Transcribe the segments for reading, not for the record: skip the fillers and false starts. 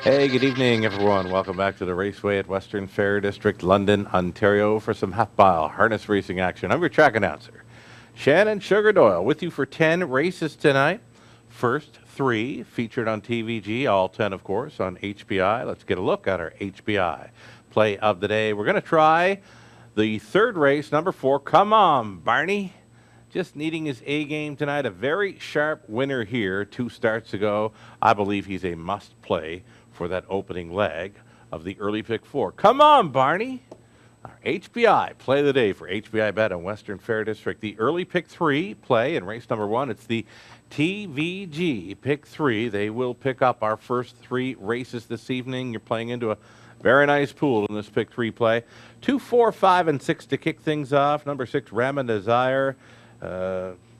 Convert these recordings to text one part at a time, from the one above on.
Hey, good evening, everyone. Welcome back to the Raceway at Western Fair District, London, Ontario, for some half-mile harness racing action. I'm your track announcer, Shannon Sugar Doyle, with you for 10 races tonight. First 3 featured on TVG, all 10, of course, on HBI. Let's get a look at our HBI play of the day. We're going to try the third race, number 4. Come on, Barney. Just needing his A game tonight. A very sharp winner here 2 starts ago. I believe he's a must play for that opening leg of the early pick 4. Come on, Barney. Our HBI play of the day for HBI Bet on Western Fair District. The early pick 3 play in race number 1. It's the TVG pick 3. They will pick up our first 3 races this evening. You're playing into a very nice pool in this pick 3 play. 2, 4, 5, and 6 to kick things off. Number 6, Ramen Desire.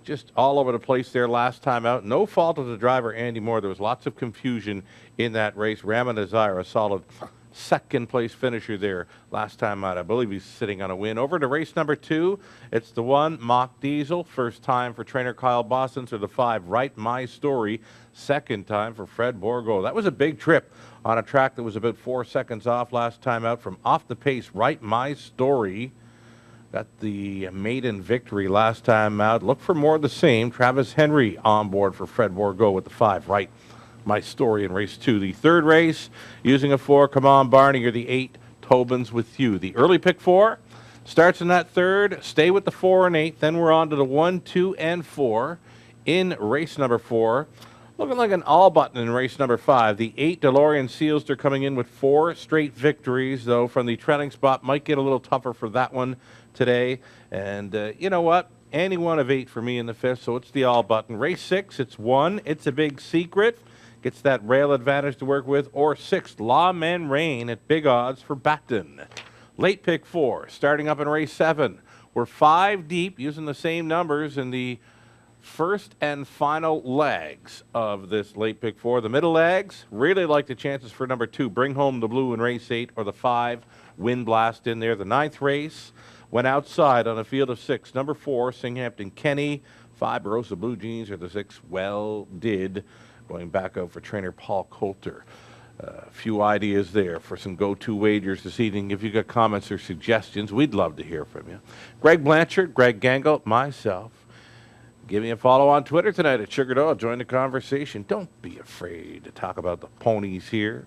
Just all over the place there last time out. No fault of the driver, Andy Moore. There was lots of confusion in that race. Ramen Desire, a solid second place finisher there last time out. I believe he's sitting on a win. Over to race number 2. It's the 1, Mock Diesel. First time for trainer Kyle Boston. So the 5, Write My Story. Second time for Fred Borgo. That was a big trip on a track that was about 4 seconds off last time out. From off the pace, Write My Story got the maiden victory last time out. Look for more of the same. Travis Henry on board for Fred Borgo with the 5. Write My Story in race 2. The third race, using a 4. Come on, Barney. You're the 8. Tobin's with you. The early pick 4 starts in that third. Stay with the 4 and 8. Then we're on to the 1, 2, and 4 in race number 4. Looking like an all button in race number 5. The 8 DeLorean Seals, they're coming in with 4 straight victories, though from the trailing spot. Might get a little tougher for that one today. And you know what? Any one of 8 for me in the 5th, so it's the all button. Race 6, it's 1. It's a Big Secret. Gets that rail advantage to work with. Or 6, Lawman Rain at big odds for Baton. Late pick 4, starting up in race 7. We're 5 deep, using the same numbers in the first and final legs of this late pick 4. The middle legs, really like the chances for number 2, Bring Home the Blue in race 8, or the 5, Wind Blast in there. The 9th race went outside on a field of 6. Number 4, Singhampton Kenny. 5, Barossa Blue Jeans, or the 6, Well Did, going back out for trainer Paul Coulter. A few ideas there for some go-to wagers this evening. If you got comments or suggestions, we'd love to hear from you. Greg Blanchard, Greg Gangle, myself. Give me a follow on Twitter tonight at Sugar Doyle. Join the conversation. Don't be afraid to talk about the ponies here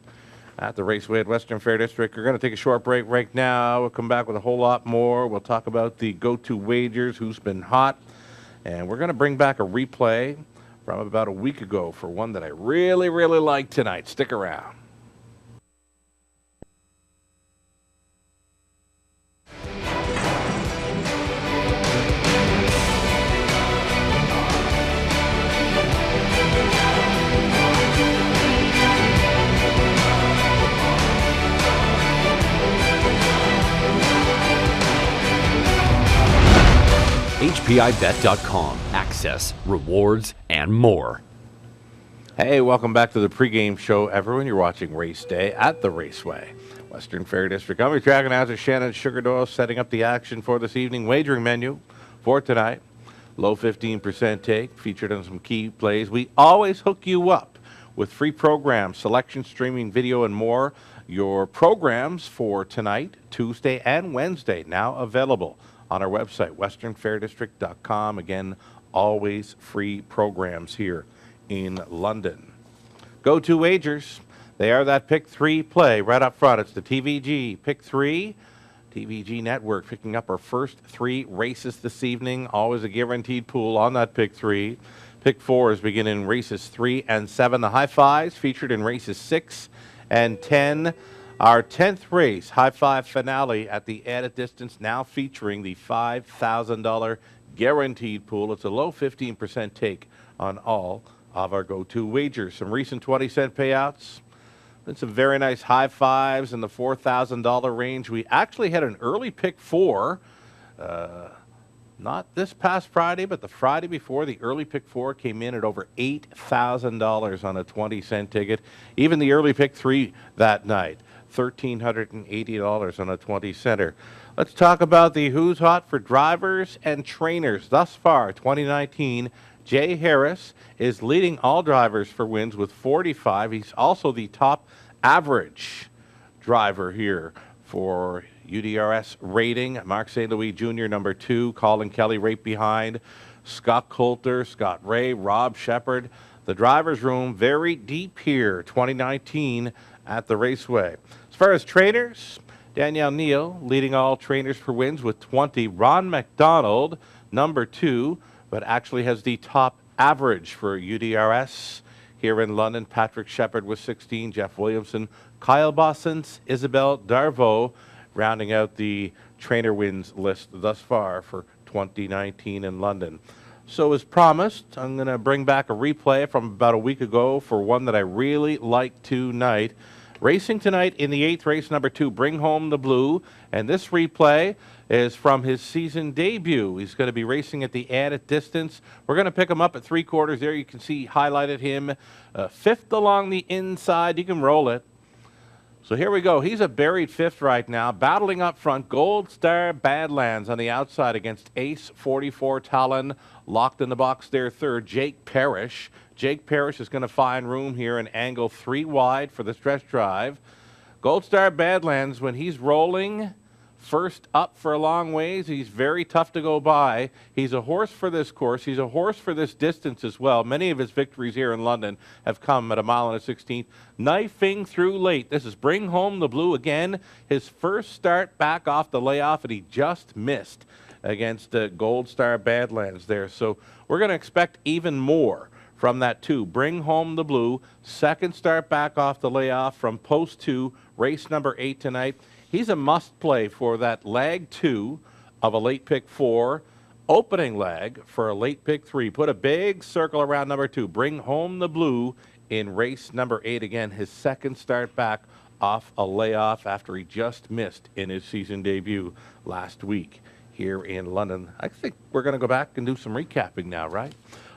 at the Raceway at Western Fair District. We're going to take a short break right now. We'll come back with a whole lot more. We'll talk about the go-to wagers, who's been hot. And we're going to bring back a replay from about a week ago for one that I really, really like tonight. Stick around. HPIBet.com. Access, rewards, and more. Hey, welcome back to the pregame show, everyone. You're watching Race Day at the Raceway, Western Fair District. I'm your track announcer, Shannon Sugar Doyle, setting up the action for this evening. Wagering menu for tonight. Low 15% take, featured on some key plays. We always hook you up with free programs, selection, streaming, video, and more. Your programs for tonight, Tuesday, and Wednesday, now available on our website, westernfairdistrict.com. Again, always free programs here in London. Go-to wagers. They are that pick 3 play right up front. It's the TVG pick 3. TVG Network picking up our first 3 races this evening. Always a guaranteed pool on that pick 3. Pick 4 is beginning races 3 and 7. The high fives featured in races 6 and 10. Our 10th race, High Five finale at the added distance, now featuring the $5,000 guaranteed pool. It's a low 15% take on all of our go-to wagers. Some recent 20-cent payouts. Been some very nice high fives in the $4,000 range. We actually had an early pick 4, not this past Friday, but the Friday before. The early pick 4 came in at over $8,000 on a 20-cent ticket. Even the early pick 3 that night, $1,380 on a 20-center. Let's talk about the who's hot for drivers and trainers thus far. 2019, Jay Harris is leading all drivers for wins with 45. He's also the top average driver here for UDRS rating. Mark St. Louis Jr., number 2. Colin Kelly right behind. Scott Coulter, Scott Ray, Rob Shepard. The driver's room very deep here, 2019 at the Raceway. As far as trainers, Danielle Neal leading all trainers for wins with 20. Ron McDonald, number 2, but actually has the top average for UDRS here in London. Patrick Shepard with 16. Jeff Williamson, Kyle Bossens, Isabel Darvaux, rounding out the trainer wins list thus far for 2019 in London. So as promised, I'm going to bring back a replay from about a week ago for one that I really like tonight. Racing tonight in the 8th race, number 2, Bring Home the Blue. And this replay is from his season debut. He's going to be racing at the added distance. We're going to pick him up at 3/4 there. You can see highlighted him 5th along the inside. You can roll it. So here we go. He's a buried 5th right now. Battling up front, Gold Star Badlands on the outside against Ace 44 Talon. Locked in the box there 3rd, Jake Parrish. Jake Parrish is going to find room here and angle 3 wide for the stretch drive. Gold Star Badlands, when he's rolling first up for a long ways, he's very tough to go by. He's a horse for this course. He's a horse for this distance as well. Many of his victories here in London have come at a mile and a 16th. Knifing through late. This is Bring Home the Blue again. His first start back off the layoff, and he just missed against Gold Star Badlands there. So we're going to expect even more from that 2. Bring Home the Blue. Second start back off the layoff from post 2, race number 8 tonight. He's a must-play for that leg 2 of a late pick 4, opening leg for a late pick 3. Put a big circle around number 2. Bring Home the Blue in race number 8. Again, his second start back off a layoff after he just missed in his season debut last week here in London. I think we're going to go back and do some recapping now, right?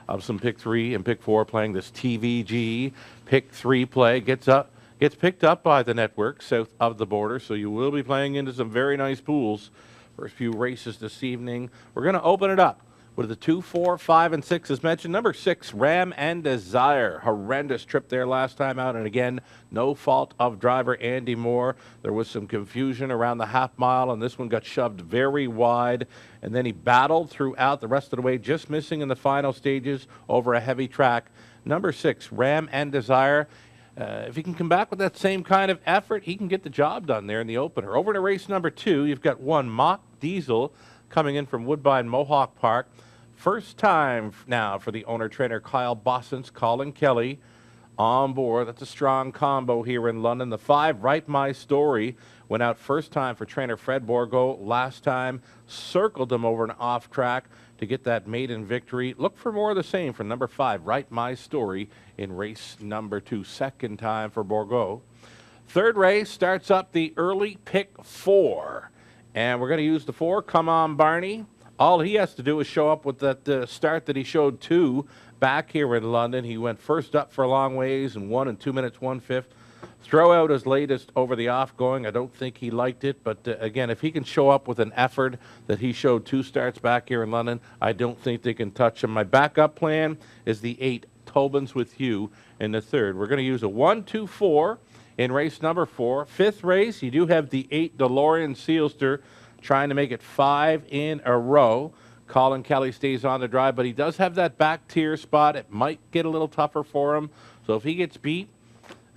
Of some pick 3 and pick 4 playing this TVG. Pick 3 play gets picked up by the network south of the border, so you will be playing into some very nice pools. First few races this evening. We're going to open it up with the 2, 4, 5, and 6 as mentioned. Number 6, Ram and Desire. Horrendous trip there last time out, and again, no fault of driver Andy Moore. There was some confusion around the half mile, and this one got shoved very wide, and then he battled throughout the rest of the way, just missing in the final stages over a heavy track. Number 6, Ram and Desire. If he can come back with that same kind of effort, he can get the job done there in the opener. Over to race number 2, you've got 1, Mock Diesel, coming in from Woodbine Mohawk Park. First time now for the owner-trainer Kyle Bossens, Colin Kelly on board. That's a strong combo here in London. The 5, Write My Story, went out first time for trainer Fred Borgo. Last time, circled him over an off track to get that maiden victory. Look for more of the same for number 5, Write My Story, in race number 2. Second time for Borgo. Third race starts up the early pick 4. And we're going to use the 4, Come On Barney. All he has to do is show up with that start that he showed 2 back here in London. He went first up for a long ways and won in 2 minutes 1/5. Throw out his latest over the off going. I don't think he liked it, but again, if he can show up with an effort that he showed 2 starts back here in London, I don't think they can touch him. My backup plan is the 8, Tobin's With You, in the 3rd. We're going to use a 1, 2, 4 in race number 4. 5th race, you do have the 8, DeLorean Sealster, trying to make it 5 in a row. Colin Kelly stays on the drive, but he does have that back tier spot. It might get a little tougher for him. So if he gets beat,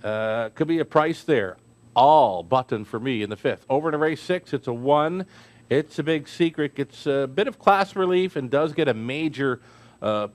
could be a price there. All button for me in the 5th. Over to race 6, it's a 1. It's a big secret. Gets a bit of class relief and does get a major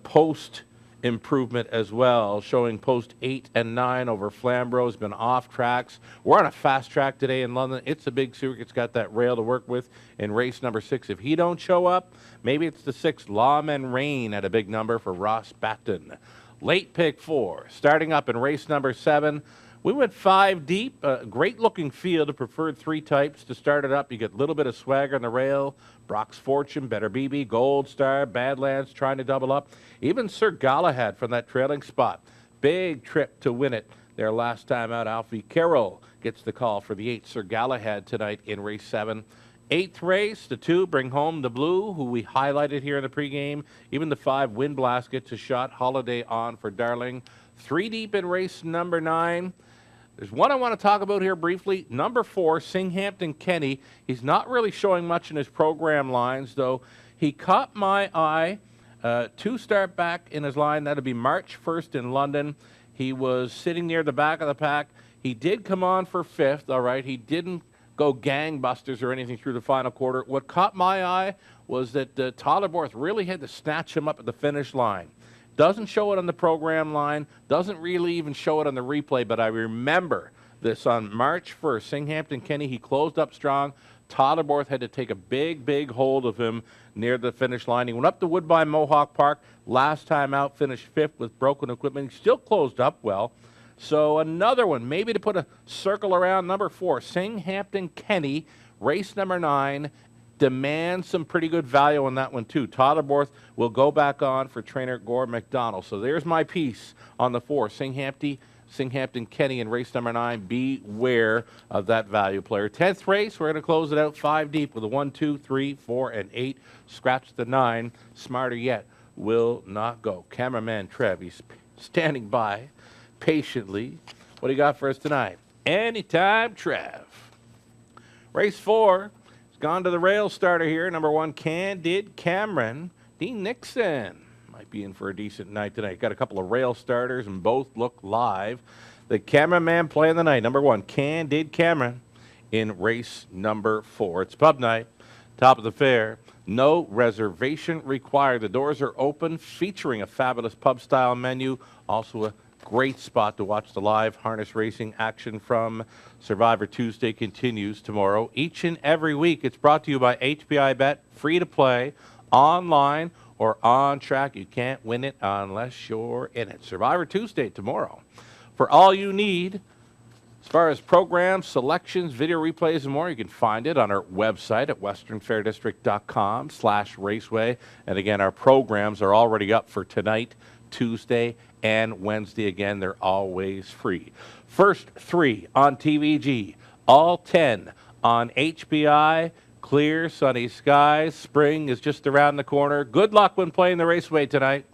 post improvement as well, showing post 8 and 9 over Flamborough. Has been off tracks. We're on a fast track today in London. It's a big secret. It's got that rail to work with in race number 6. If he don't show up, maybe it's the 6, Lawman Rain, at a big number for Ross Batten. Late pick 4, starting up in race number 7. We went 5 deep. Great looking field of preferred 3 types to start it up. You get a little bit of swagger on the rail. Brock's Fortune, Better BB, Gold Star, Badlands trying to double up. Even Sir Galahad from that trailing spot. Big trip to win it there last time out. Alfie Carroll gets the call for the 8, Sir Galahad, tonight in race 7. 8th race, the 2, Bring Home the Blue, who we highlighted here in the pregame. Even the 5, Windblast gets a shot. Holiday on for Darling. 3 deep in race number 9. There's one I want to talk about here briefly. Number 4, Singhampton Kenny. He's not really showing much in his program lines, though. He caught my eye. 2 start back in his line. That'll be March 1st in London. He was sitting near the back of the pack. He did come on for 5th, all right. He didn't go gangbusters or anything through the final quarter. What caught my eye was that Tyler Borth really had to snatch him up at the finish line. Doesn't show it on the program line, doesn't really even show it on the replay, but I remember this on March 1st. Singhampton Kenny, he closed up strong. Tyler Borth had to take a big hold of him near the finish line. He went up to Woodbine Mohawk Park. Last time out, finished 5th with broken equipment. He still closed up well. So another one, maybe to put a circle around number 4, Singhampton Kenny, race number 9. Demands some pretty good value on that one, too. Tyler Borth will go back on for trainer Gord McDonald. So there's my piece on the 4, Singhampton Kenny in race number 9. Beware of that value player. 10th race, we're going to close it out 5 deep with a 1, 2, 3, 4, and 8. Scratch the 9. Smarter yet will not go. Cameraman Trev, he's standing by patiently. What do you got for us tonight? Anytime Trev. Race 4. Gone to the rail starter here. Number 1, Candid Cameron. Dean Nixon might be in for a decent night tonight. Got a couple of rail starters, and both look live. The cameraman playing the night. Number 1, Candid Cameron in race number 4. It's pub night. Top of the fair. No reservation required. The doors are open, featuring a fabulous pub-style menu. Also a great spot to watch the live harness racing action from. Survivor Tuesday continues tomorrow. Each and every week, it's brought to you by HPI Bet, free to play, online or on track. You can't win it unless you're in it. Survivor Tuesday tomorrow. For all you need, as far as programs, selections, video replays, and more, you can find it on our website at westernfairdistrict.com/raceway. And again, our programs are already up for tonight, Tuesday, and Wednesday. Again, they're always free. First 3 on TVG, all 10 on HPI. Clear, sunny skies. Spring is just around the corner. Good luck when playing the Raceway tonight.